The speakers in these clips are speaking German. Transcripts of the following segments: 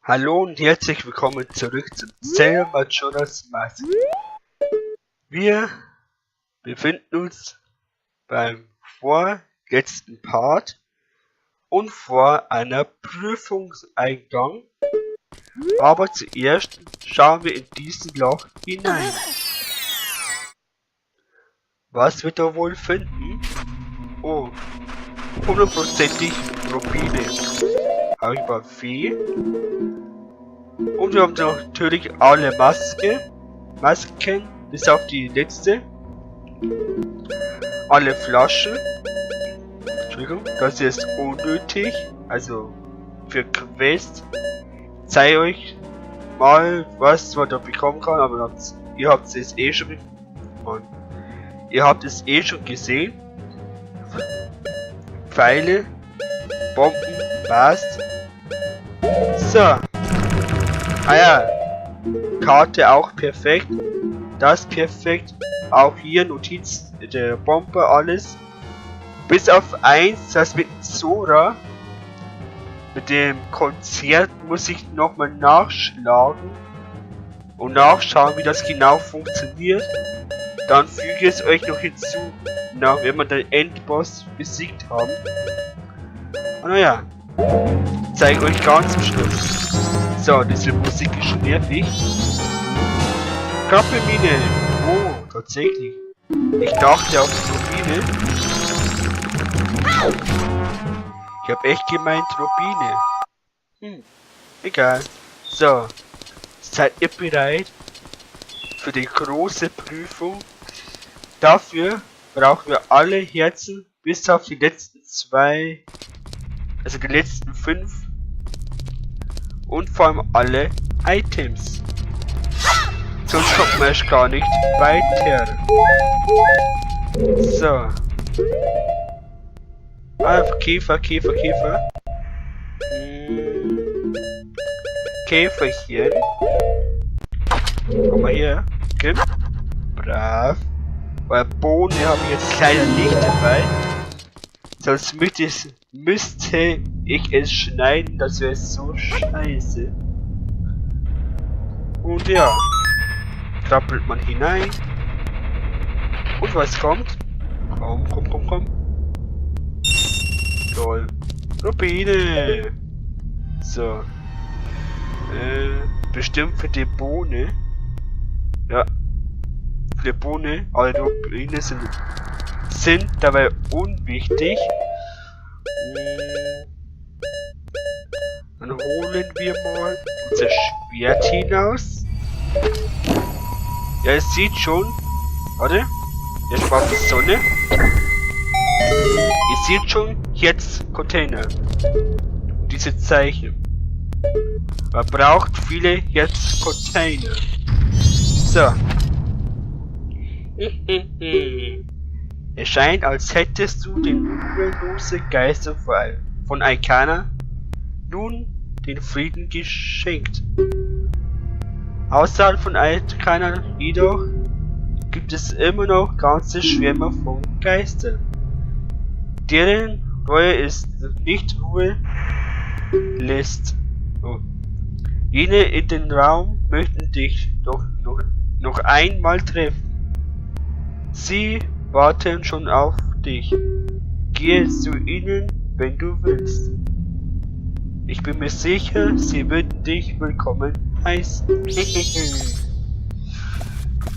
Hallo und herzlich willkommen zurück zum Zelda Majoras Maske. Wir befinden uns beim vorletzten Part und vor einer Prüfungseingang. Aber zuerst schauen wir in diesen Loch hinein. Was wir da wohl finden? Oh, 100%ig Rubine. Habe ich mal viel. Und wir haben natürlich alle Masken, bis auf die letzte. Alle Flaschen. Entschuldigung, das ist unnötig. Also für Quest. Zeige euch mal, was man da bekommen kann, aber ihr habt es eh schon gesehen. Pfeile, Bomben, passt. So. Ah ja, Karte auch perfekt. Das perfekt. Auch hier Notiz der Bombe, alles. Bis auf eins, das mit Zora. Mit dem Konzert muss ich nochmal nachschlagen. Und nachschauen, wie das genau funktioniert. Dann füge es euch noch hinzu. Na, wenn wir den Endboss besiegt haben. Und naja. Zeige euch ganz zum Schluss. So, diese Musik ist schon nervig. Kaffeemine. Oh, tatsächlich. Ich dachte auf Rubine. Ich habe echt gemeint Rubine. Egal. So. Seid ihr bereit für die große Prüfung? Dafür brauchen wir alle Herzen bis auf die letzten 2. Also die letzten 5. Und vor allem alle Items. Sonst kommt man erst gar nicht weiter. So. Käfer. Käferchen. Komm mal her. Okay. Brav. Weil Bohne habe ich jetzt leider nicht dabei. Sonst müsste ich es schneiden, das wäre so scheiße. Und ja, trappelt man hinein. Und was kommt? Komm. Toll. Rubine. So. Bestimmt für die Bohne. Ja. Für die Bohne. Aber die Rubine sind dabei unwichtig. Dann holen wir mal unser Schwert hinaus. Ja, es sieht schon. Warte. Jetzt mal auf die Sonne. Ihr seht schon jetzt Container. Diese Zeichen. Man braucht viele jetzt Container. So. Es scheint, als hättest du den ruhelosen Geister von Kleiner nun den Frieden geschenkt. Außerhalb von Kleiner jedoch gibt es immer noch ganze Schwärme von Geistern, deren Reue ist nicht Ruhe lässt. Oh. Jene in den Raum möchten dich doch noch einmal treffen. Sie warten schon auf dich. Gehe zu ihnen, wenn du willst. Ich bin mir sicher, sie würden dich willkommen heißen.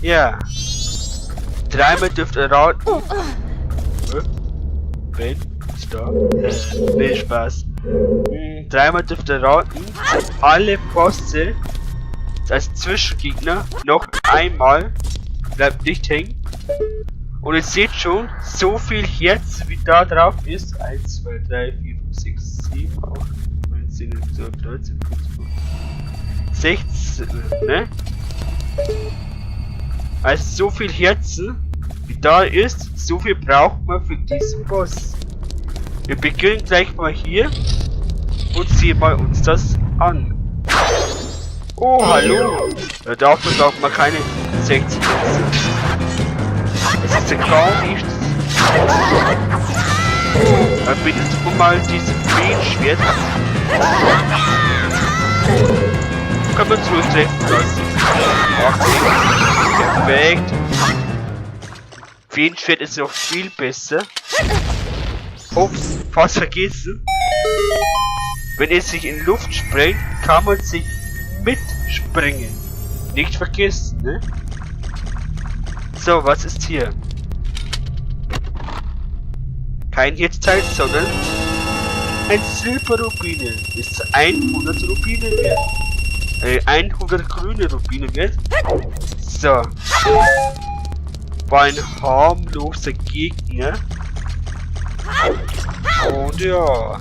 Ja. Dreimal dürft ihr raten. Ben? Ist da? Nee, Spaß. Dreimal dürft ihr raten. Alle Bosse als Zwischengegner noch einmal. Bleibt nicht hängen. Und ihr seht schon, so viel Herz wie da drauf ist. 1, 2, 3, 4, 5, 6, 7, 8, 9, 10, 11, 12, 13, 15, 16, ne? Also so viel Herzen wie da ist, so viel braucht man für diesen Boss. Wir beginnen gleich mal hier und sehen mal uns das an. Oh, hallo! Dafür braucht man keine 60 Herzen. Das ist ja gar nichts. Dann bindest du mal dieses Feenschwert. Können wir uns ruhig treffen lassen. Okay. Perfekt. Feenschwert ist noch viel besser. Ups, fast vergessen. Wenn es sich in Luft sprengt, kann man sich mitsprengen. Nicht vergessen, ne? So, was ist hier? Kein Herzteil, sondern ein Silberrubine ist 100 Rubine wert. 100 grüne Rubine wert. So. War ein harmloser Gegner. Und ja.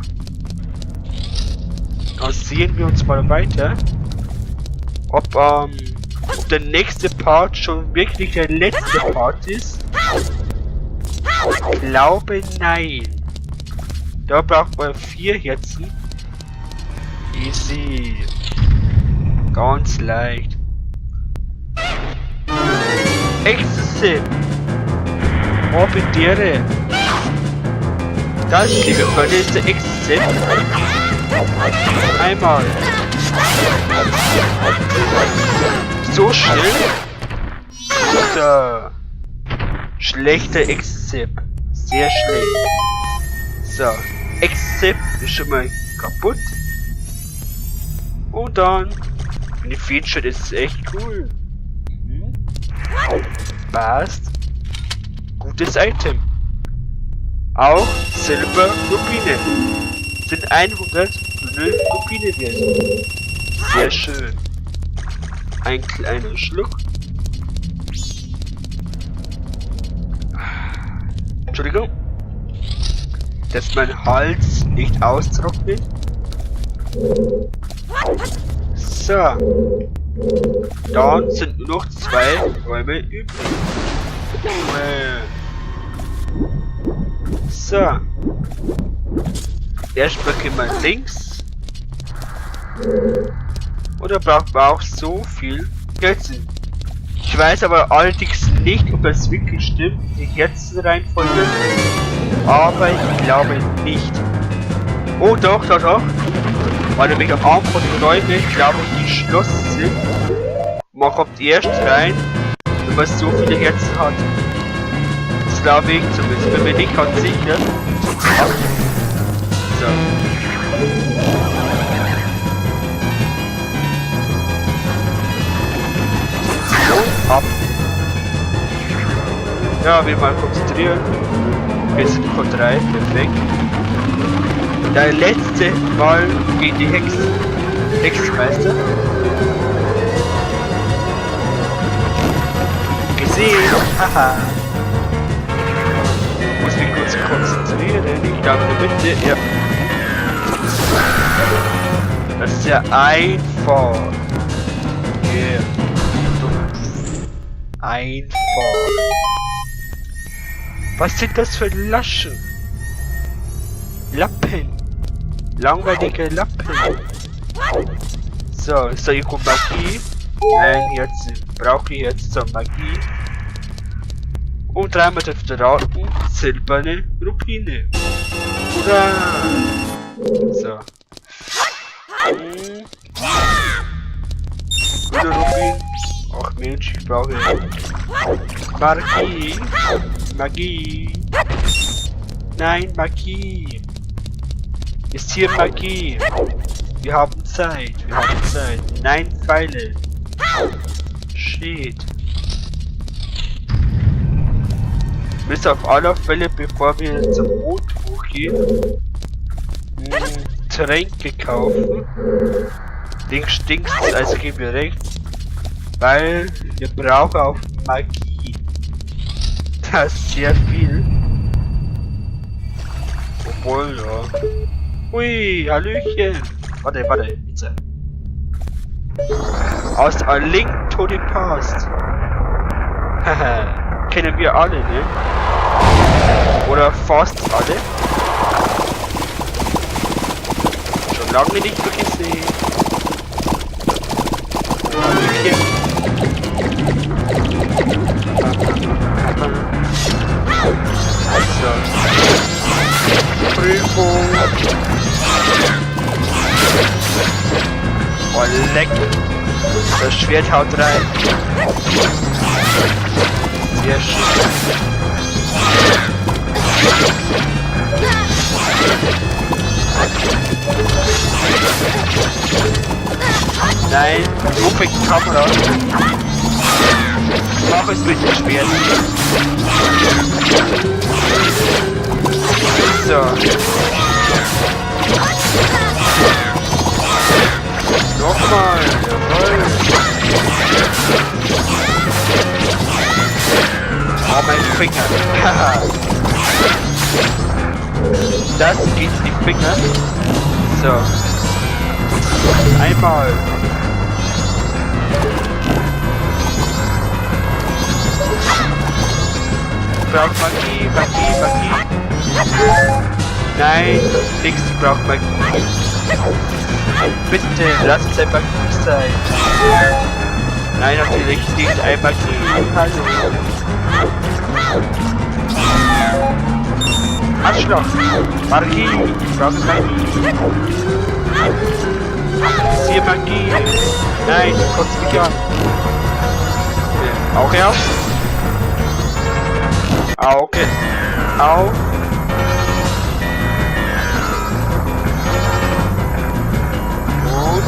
Dann sehen wir uns mal weiter. Ob der nächste Part schon wirklich der letzte Part ist. Ich glaube nein. Da braucht man 4 Herzen. Easy. Ganz leicht. Ecstasy. Orbitäre. Das, liebe Freunde, ist der Ecstasy. Einmal. So schnell. Guter. Schlechter Ecstasy. Sehr schlecht. So. Ecstasy ist schon mal kaputt. Und dann. Die Feature ist echt cool. Passt. Gutes Item. Auch Silber Rubine. Sind 100 grüne Rubine wert. Sehr schön. Ein kleiner Schluck. Entschuldigung. Dass mein Hals nicht austrocknet. So. Dann sind nur noch 2 Räume übrig. So. Erstmal gehen wir links. Oder braucht man auch so viel Herzen? Ich weiß aber allerdings nicht, ob das wirklich stimmt, die Herzenreihenfolge. Aber ich glaube nicht. Oh doch, doch, doch. Weil nämlich am Anfang die Räume, glaube ich, geschlossen sind. Man kommt erst rein, wenn man so viele Herzen hat. Das glaube ich zumindest, bin mir nicht ganz sicher. So. Und ab. Ja, wir mal konzentrieren. Wir sind von 3, perfekt. Der letzte Mal gegen die Hexenmeister. Gesehen, haha. Muss mich kurz konzentrieren. Ich glaube in der Mitte, ja. Das ist ja einfach. Yeah. Einfach. Was sind das für Laschen? Lappen. Langweilige Lappen. So, ist da irgendwo Magie? Nein, jetzt brauche ich jetzt so Magie. Und 3 mal dürfte raten, silberne Rubine. Hurra! So. Grüne Rubin. Ach Mensch, ich brauche Magie. Magie. Nein, Magie. Ist hier Magie. Wir haben Zeit. Wir haben Zeit. Nein, Pfeile. Shit. Bis auf alle Fälle, bevor wir zum Mond hochgehen, Tränke kaufen. Links stinkt, also gehen wir rechts. Weil wir brauchen auch Magie. Das ist sehr viel. Obwohl, ja. Hui, Hallöchen. Warte, bitte. Aus A Link to the Past. Haha, kennen wir alle, ne? Oder fast alle. Schon lange nicht mehr gesehen. Hallöchen. Prüfung. Leck. Das Schwert haut rein. Sehr schön. Nein, wo fängt die Kamera? Mach es mit dem Schwert. So. Nochmal, jawohl. Oh, mein Finger. Das geht in die Finger. So. Einmal. Braucht Magie, Magie, Magie. Nein, nichts braucht Magie. Bitte, lass es einfach gut sein. Nein, natürlich nicht ein Magie. Hallo. Arschloch. Magie. Ich brauche Magie. Hier Magie. Nein, du kotzt mich an. Auge auf. Auge auf. Gut.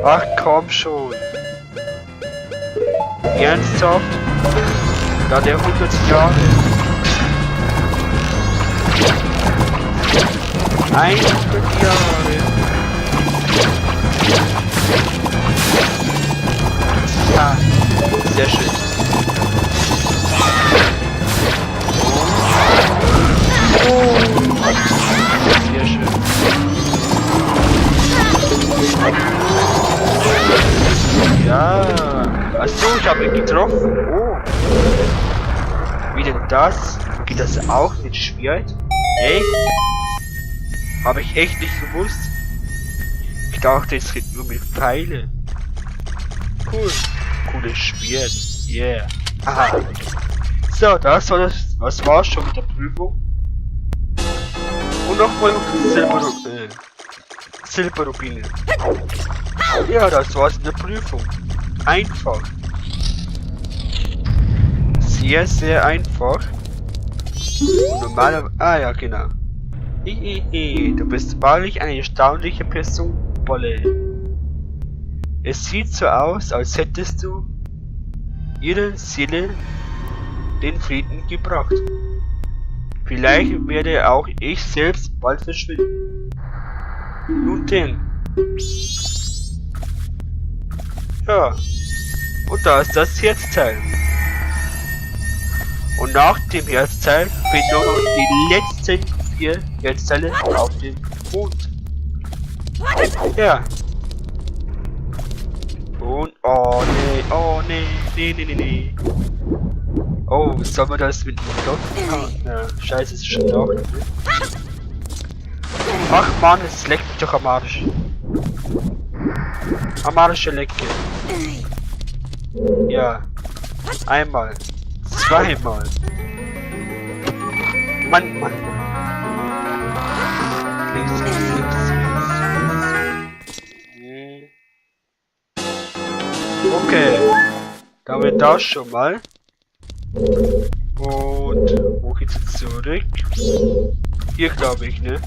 Ach komm schon. Ernsthaft? Da der 100 Jahre. 100 Jahre. Ja, sehr schön. Oh. Sehr schön. Ja. Achso, ich habe ihn getroffen. Oh. Wie denn das? Geht das auch mit Schwert? Echt? Habe ich echt nicht gewusst. Ich dachte, es geht nur mit Pfeile. Cool. Cooles Schwert. Yeah. Aha. So, das war das. Was war's schon mit der Prüfung? Und nochmal Silberrubine. Ja, das war's in der Prüfung. Einfach. Sehr, sehr einfach. Und normalerweise. Ah ja, genau. Du bist wahrlich eine erstaunliche Person, Bolle. Es sieht so aus, als hättest du ihrer Seele den Frieden gebracht. Vielleicht werde auch ich selbst bald verschwinden. Nun denn. Ja. Und da ist das Herzteil. Und nach dem Herzteil fehlen nur noch die letzten 4 Herzteile auf dem Mond. Ja. Und oh nee, nee. Oh, soll man das mit dem Klotzen haben? Ja, scheiße, ist schon auch. Ach man, es leckt mich doch am Arsch. Am Arsche Lecke. Ja. Einmal. Zweimal. Mann. Links. Okay. Damit das schon mal. Und wo geht's jetzt zurück? Hier glaube ich, ne?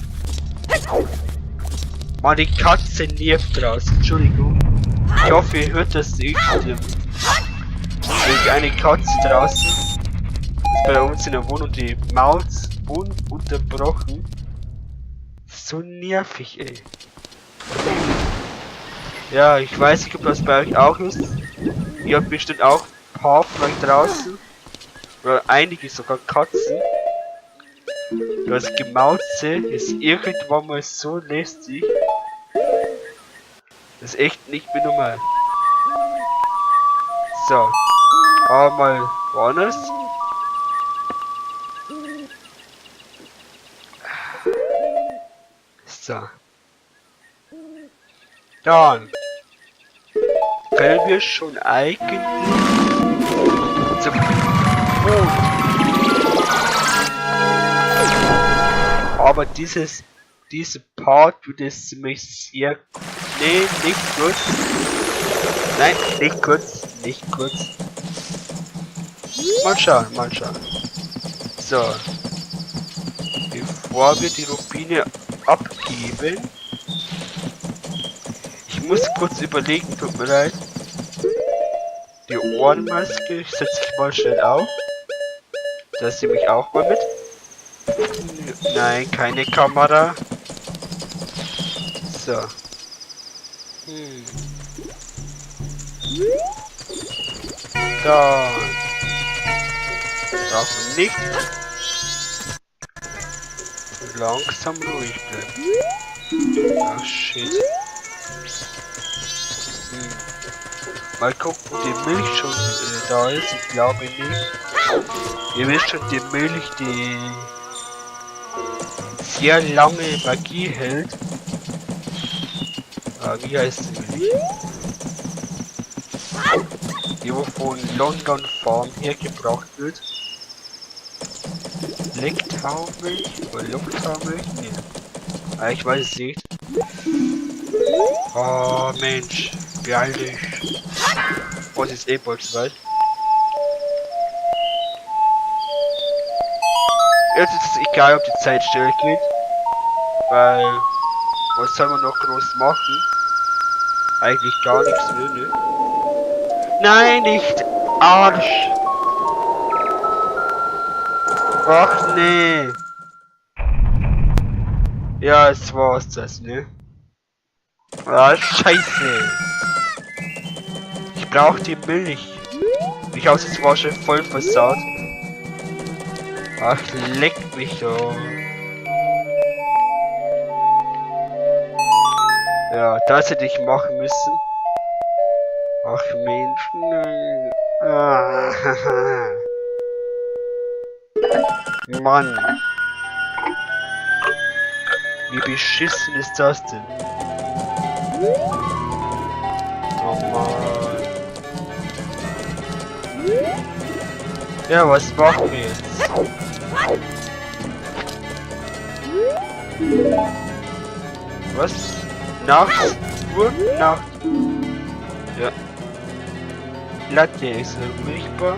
Mann, die Katze nervt draußen. Entschuldigung. Ich hoffe, ihr hört das nicht. Eine Katze draußen ist bei uns in der Wohnung die Maus ununterbrochen. So nervig, ey. Ja, ich weiß nicht, ob das bei euch auch ist. Ihr habt bestimmt auch ein paar von euch draußen. Oder einige sogar Katzen. Das Gemauze ist irgendwann mal so lästig. Das ist echt nicht mehr normal. So. Aber mal woanders. So. Dann können wir schon eigentlich zum Mond. Aber dieses diesem Part würde es mich sehr... Nee, nicht kurz. Nein, nicht kurz. Nicht kurz. Mal schauen, mal schauen. So. Bevor wir die Rubine abgeben. Ich muss kurz überlegen, tut mir leid. Die Ohrenmaske, ich setze ich mal schnell auf. Das nehme ich auch mal mit. Nein, keine Kamera. So. Da. Darf nicht. Langsam ruhig bleiben. Ach shit. Mal gucken, ob die Milch schon da ist. Ich glaube nicht. Ihr wisst schon, die Milch, die sehr lange Magie hält. Wie heißt die Milch? Die wo von London Farm hergebracht wird. Lektaumilch oder Luftaumilch? Nee. Ich weiß es nicht. Oh Mensch, beeil dich. Oh, es ist eh bald soweit. Jetzt ist es egal, ob die Zeit still geht. Weil, was soll man noch groß machen? Eigentlich gar nichts mehr, ne? Nein, nicht! Arsch! Ach nee! Ja, es war's das, ne? Ah, scheiße! Ich brauch die Milch. Ich hab's jetzt war schon voll versaut. Ach, leck mich doch. Ja, das hätte ich machen müssen. Ach Mensch, nein. Ah, Mann. Wie beschissen ist das denn? Oh Mann. Ja, was machen wir jetzt? Was? Nachts? Nur Nacht? Ja. Latte ist erreichbar.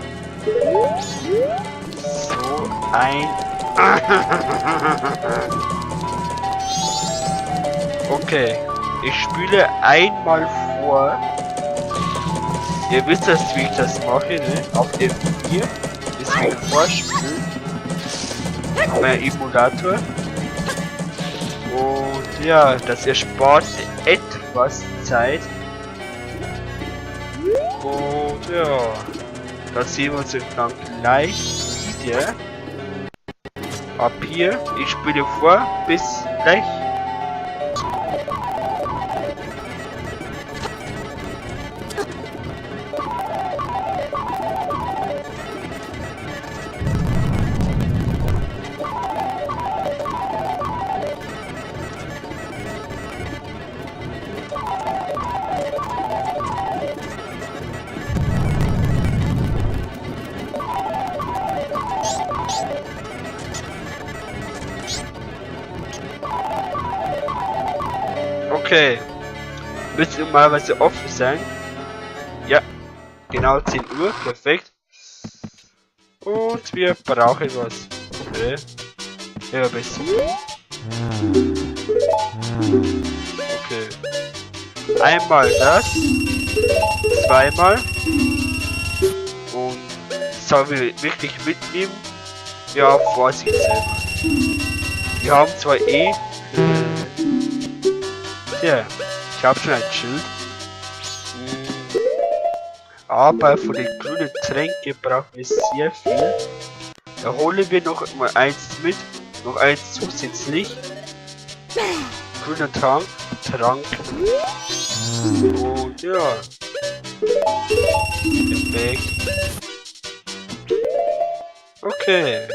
So ein... Okay. Ich spüle einmal vor. Ihr wisst das, wie ich das mache, ne? Auf dem 4 ist wie Vorspiel. Mein Emulator. Und ja, das erspart etwas Zeit. Und ja, das sehen wir uns dann gleich wieder. Ab hier, ich spiele vor, bis gleich. Okay. Müsste normalerweise offen sein. Ja. Genau 10 Uhr. Perfekt. Und wir brauchen was. Okay. Ja, besser. Okay. Einmal das. Zweimal. Und sollen wir wirklich mitnehmen? Ja, Vorsicht selber. Wir haben zwar eh... Ja, ich habe schon ein Schild. Aber von den grünen Tränken brauchen wir sehr viel. Da holen wir noch mal eins mit. Noch eins zusätzlich. Grüner Trank. Und ja. Perfekt. Okay.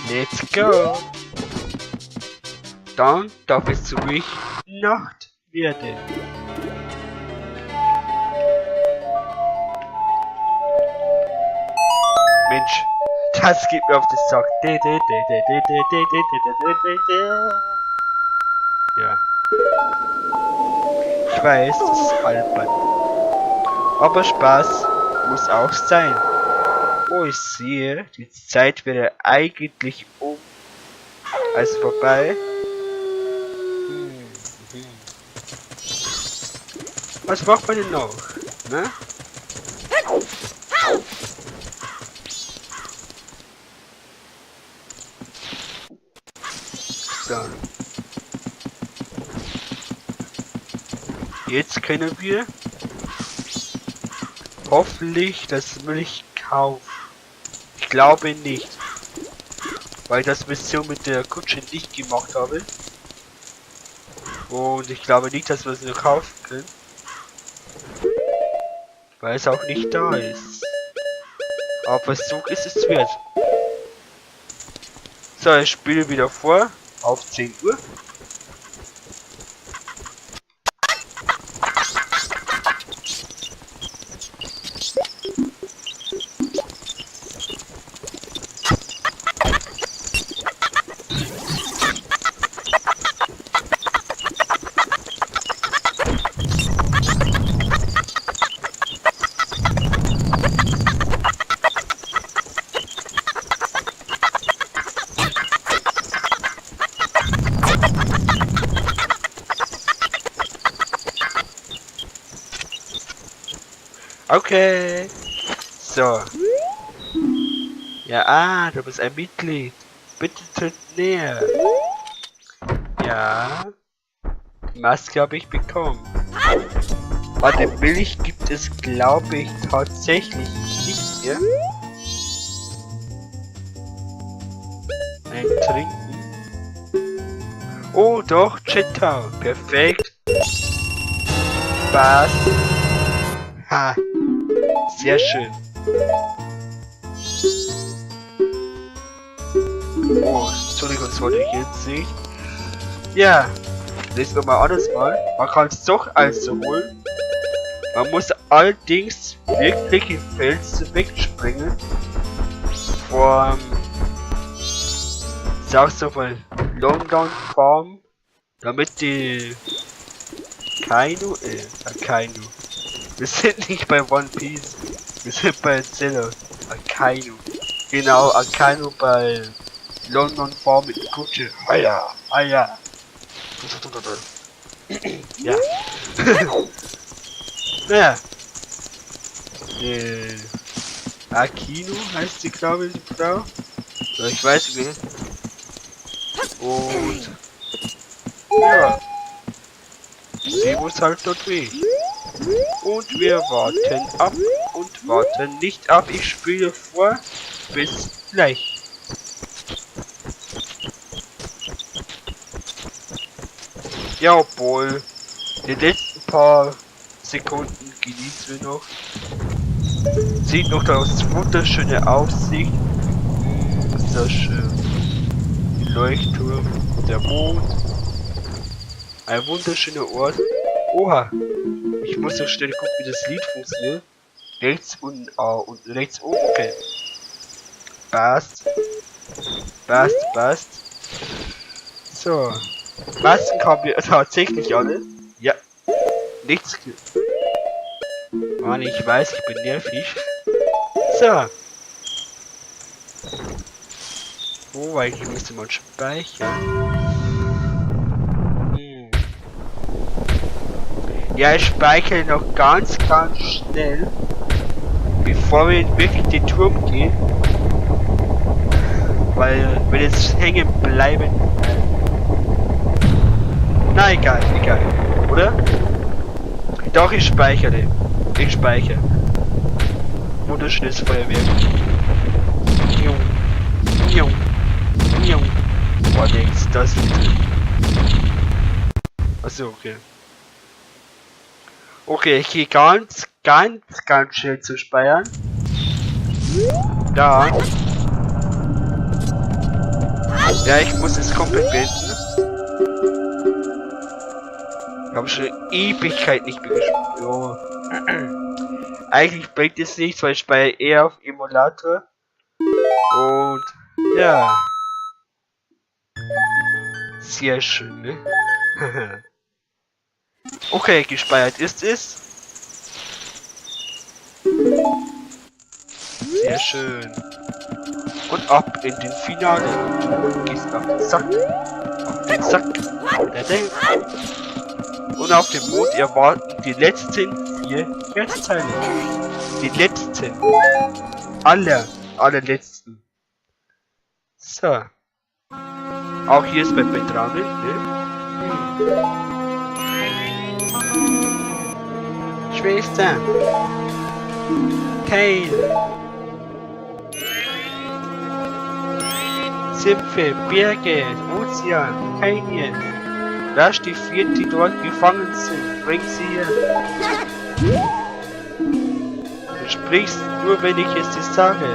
Let's go. Dann darf es ruhig Nacht werden. Mensch, Das geht mir auf den Sack. Ja. Ich weiß, das ist albern. Aber Spaß muss auch sein. Oh, ich sehe, die Zeit wäre eigentlich also vorbei. Was macht man denn noch? Ne? So. Jetzt können wir hoffentlich das Milch kaufen. Ich glaube nicht. Weil ich das Mission mit der Kutsche nicht gemacht habe. Und ich glaube nicht, dass wir es nur kaufen können. Weil es auch nicht da ist. Aber Versuch ist es wert. So, ich spiele wieder vor. Auf 10 Uhr. Okay. So. Ja, du bist ein Mitglied. Bitte tritt näher. Ja. Die Maske habe ich bekommen. Warte, Milch gibt es, glaube ich, tatsächlich nicht mehr. Ein Trinken. Oh, doch, Chettau. Perfekt. Spaß. Ha. Sehr schön. Oh, Entschuldigung, das wollte ich jetzt nicht. Ja, lesen wir mal anders mal. Man kann es doch also holen. Man muss allerdings wirklich im Fels wegspringen. Vom South London Farm. Damit die Kainu. Wir sind nicht bei One Piece. Wir sind bei Zelda. Akainu. Genau, Akainu bei London Farm mit der Kutsche. Haya, haya. Ja. Naja. Akino heißt sie, glaube ich, die Frau. Oder ich weiß nicht. Und ja. Die muss halt dort weg. Und wir warten ab und warten nicht ab. Ich spiele vor. Bis gleich. Jawohl. Die letzten paar Sekunden genießen wir noch. Sieht noch das wunderschöne Aussicht. Ist das schön. Die Leuchtturm, der Mond. Ein wunderschöner Ort. Oha. Ich muss so schnell gucken, wie das Lied funktioniert. Rechts und rechts oben. Okay. Passt. Passt. So. Masken haben wir tatsächlich alle. Ja. Nichts. Mann, ich weiß, ich bin nervig. So. Oh, eigentlich müsste man speichern. Ja, ich speichere noch ganz schnell, bevor wir wirklich den Turm gehen. Weil, wenn jetzt hängen bleiben... Na, egal. Oder? Doch, ich speichere. Wunderschönes Feuerwerk. Boah, denkst du das bitte? Achso, okay. Okay, ich gehe ganz schnell zu speichern. Da. Ja, ich muss es komplett beenden. Ich habe schon Ewigkeit nicht mehr gespielt. Oh. Eigentlich bringt es nichts, weil ich speichere eher auf Emulator. Und ja. Sehr schön, ne? Okay, gespeichert ist es. Sehr schön. Und ab in den Finale. Und du gehst auf den Sack. Auf den Sack. Und auf dem Mond erwarten die letzten 4 Herzteile. Die letzten. Allerletzten. So. Auch hier ist bei dran, ne? Schwester. Teil. Sümpfe, Berge, Ozean, keine. Rasch die 4, die dort gefangen sind. Bring sie her. Du sprichst nur, wenn ich es dir sage.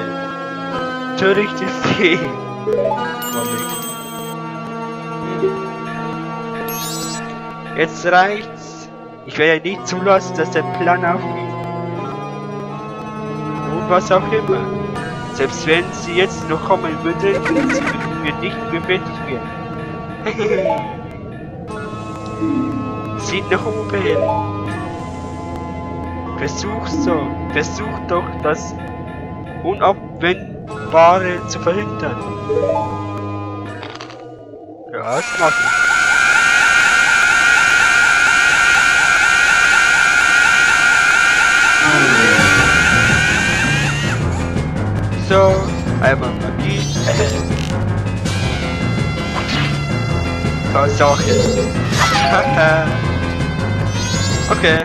Törichte Fee. Jetzt reicht's. Ich werde nicht zulassen, dass der Plan aufgeht. Und was auch immer. Selbst wenn sie jetzt noch kommen würde, sie wird nicht mehr fertig werden. Sieht nach oben hin. Versuch doch das Unabwendbare zu verhindern. Ja, das mach ich. So, einmal Magie. Tatsache. Okay.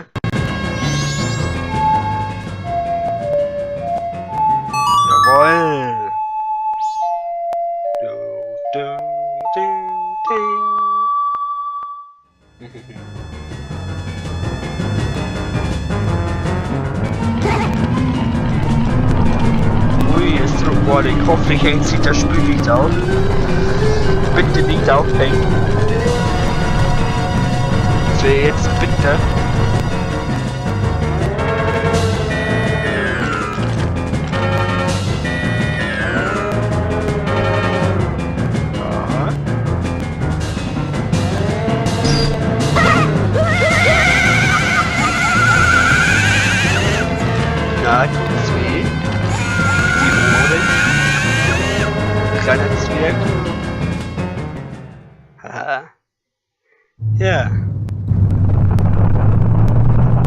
Jawohl. Ui, es droht Wolle. Ich hoffe, ich hängt sich das Spiel nicht auf. Bitte nicht aufhängen. Das wäre jetzt bitte. Ja, tut's weh. Die Ohren. Kleiner Zwerg. Haha. Ja.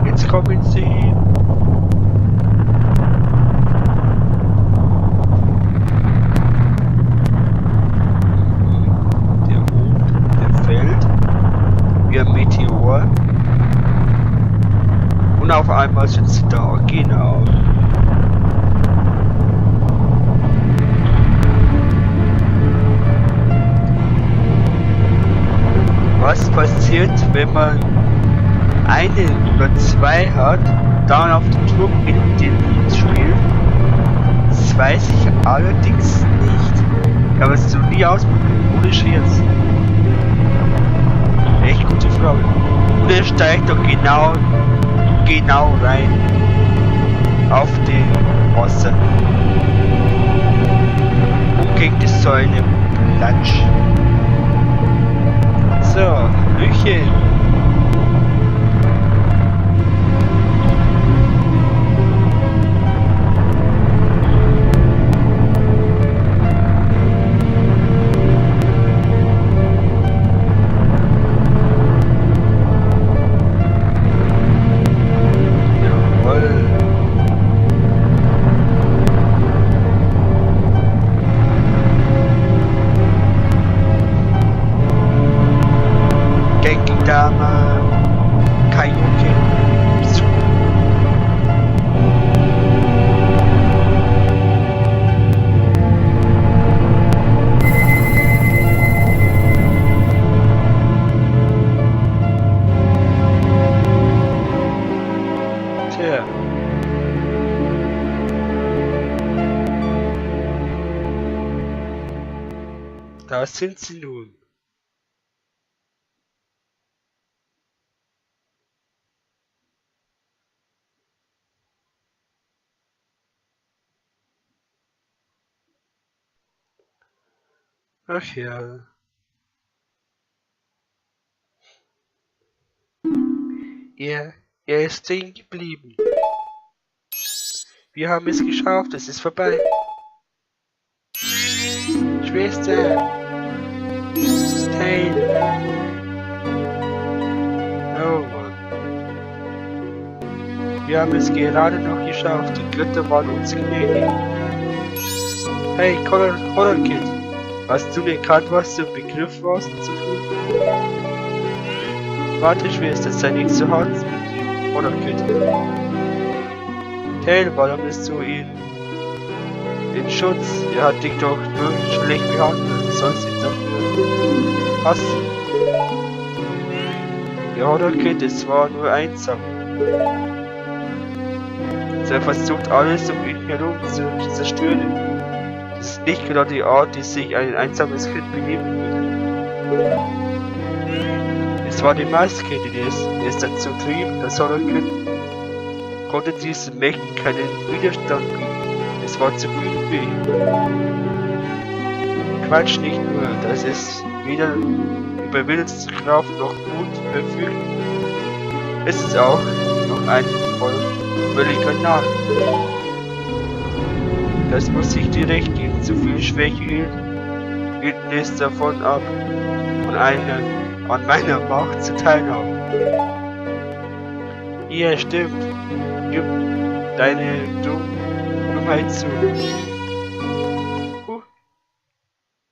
Jetzt kommen sie. Der Mond, der fällt. Wie ein Meteor. Und auf einmal sind sie da, genau. Was passiert, wenn man eine oder 2 hat, dann auf dem Turm in den Lied spielt? Das weiß ich allerdings nicht. Ich habe es noch nie ausprobiert, ohne Scherz. Echt gute Frage. Und er steigt doch genau rein auf den Wasser und gegen die Säule platsch. So, Hallöchen. Da sind sie nun. Ach ja. Er ist stehen geblieben. Wir haben es geschafft, es ist vorbei. Schwester! Teil! Oh Mann. Wir haben es gerade noch geschafft, die Götter waren uns gnädig. Hey, Color Kid! Hast du erkannt, was du im Begriff warst zu tun? Warte, Schwester, sei nicht zu hart mit dem Color Kid. Tail, warum bist du ihn in Schutz? Er hat dich doch nur schlecht behandelt. Du sollst ihn dafür hassen. Der Color Kid ist zwar nur einsam. Er versucht alles um ihn herum zu zerstören. Das ist nicht genau die Art, die sich ein einsames Kind benehmen würde. Es war die Maske, die es dazu trieb, das Horror-Kind konnte diesen Mächten keinen Widerstand bieten. Es war zu viel für ihn. Quatsch, nicht nur, dass es weder über Willenskraft noch Mut verfügt. Es ist auch noch ein völliger Narr. Das muss ich dir recht geben, zu viel Schwäche hielt es davon ab, an meiner Macht zu teilhaben. Ja, stimmt. Gib deine Dummheit zu.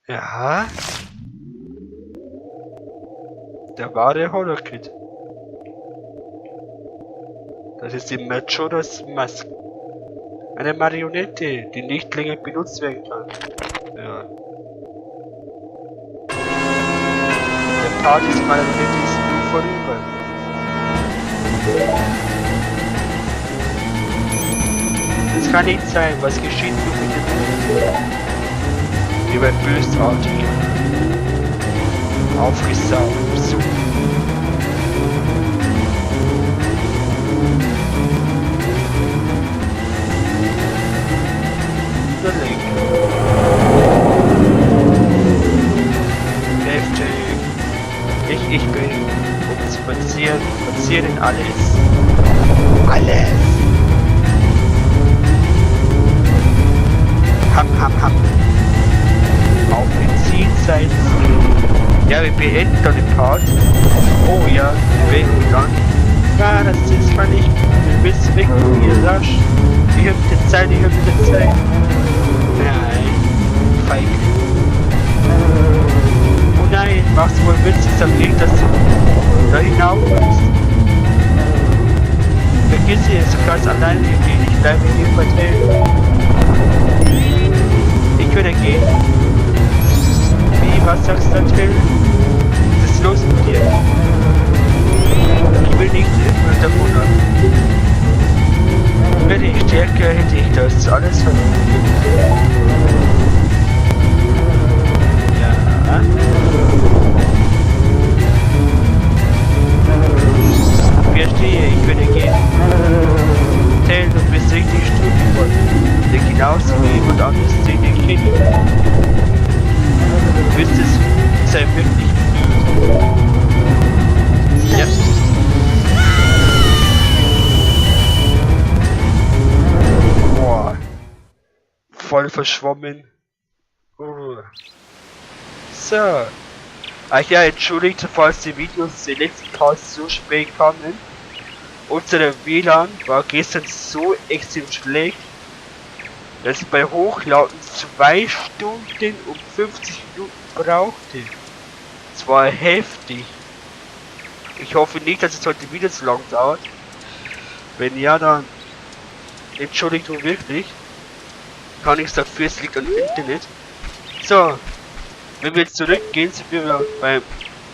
Ja. Der wahre Horror Kid. Das ist die Majoras Maske. Eine Marionette, die nicht länger benutzt werden kann. Ja. Der Part dieser Marionette ist nun vorüber. Es kann nicht sein, was geschieht mit dem ihr werdet bösartig. Aufgesaugt, so. Heftig. Ich bin, um zu verzieren alles. Alles. Ham. Auf den Zielseiten. Ja, wir beenden dann den Part. Oh ja, wenn dann. Ja, das ist mal nicht. Du bist weg von mir rasch. Ich hab die Zeit. Nein, feig. Oh nein, machst du wohl witzig damit, dass du da hinauf bist. Vergiss es, du kannst alleine gehen, ich bleibe hier vertreten. Ich würde gehen. Wie, was sagst du, Till? Was ist los mit dir? Ich will nicht immer davon ab. Wäre ich stärker, hätte ich das alles verloren. Ja. Verstehe, ich würde gehen. Tell, du bist richtig stur geworden. Der genauso wie jemand anderes den ich kenne. Du bist es sei wirklich bemüht. Ja. Boah. Voll verschwommen. So. Ach ja, entschuldigt, falls die Videos der letzten Parts so spät kamen. Unsere WLAN war gestern so extrem schlecht, dass ich bei Hochladen 2 Stunden und 50 Minuten brauchte. Es war heftig. Ich hoffe nicht, dass es heute wieder so lang dauert. Wenn ja, dann Entschuldigung wirklich. Kann nichts dafür, es liegt am Internet. So, wenn wir jetzt zurückgehen, sind wir beim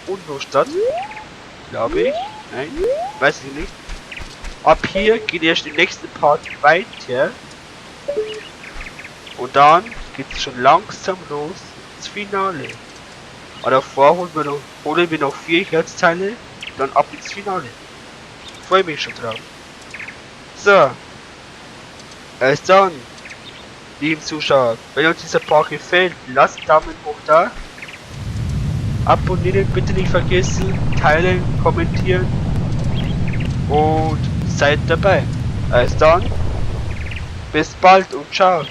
Unruhestadt. Glaube ich. Nein, weiß ich nicht. Ab hier geht erst im nächsten Part weiter. Und dann geht es schon langsam los ins Finale. Aber davor holen wir noch 4 Herzteile, dann ab ins Finale. Freue mich schon drauf. So. Erst dann, lieben Zuschauer, wenn euch dieser Part gefällt, lasst einen Daumen hoch da. Abonnieren bitte nicht vergessen, teilen, kommentieren und seid dabei. Also dann, bis bald und ciao.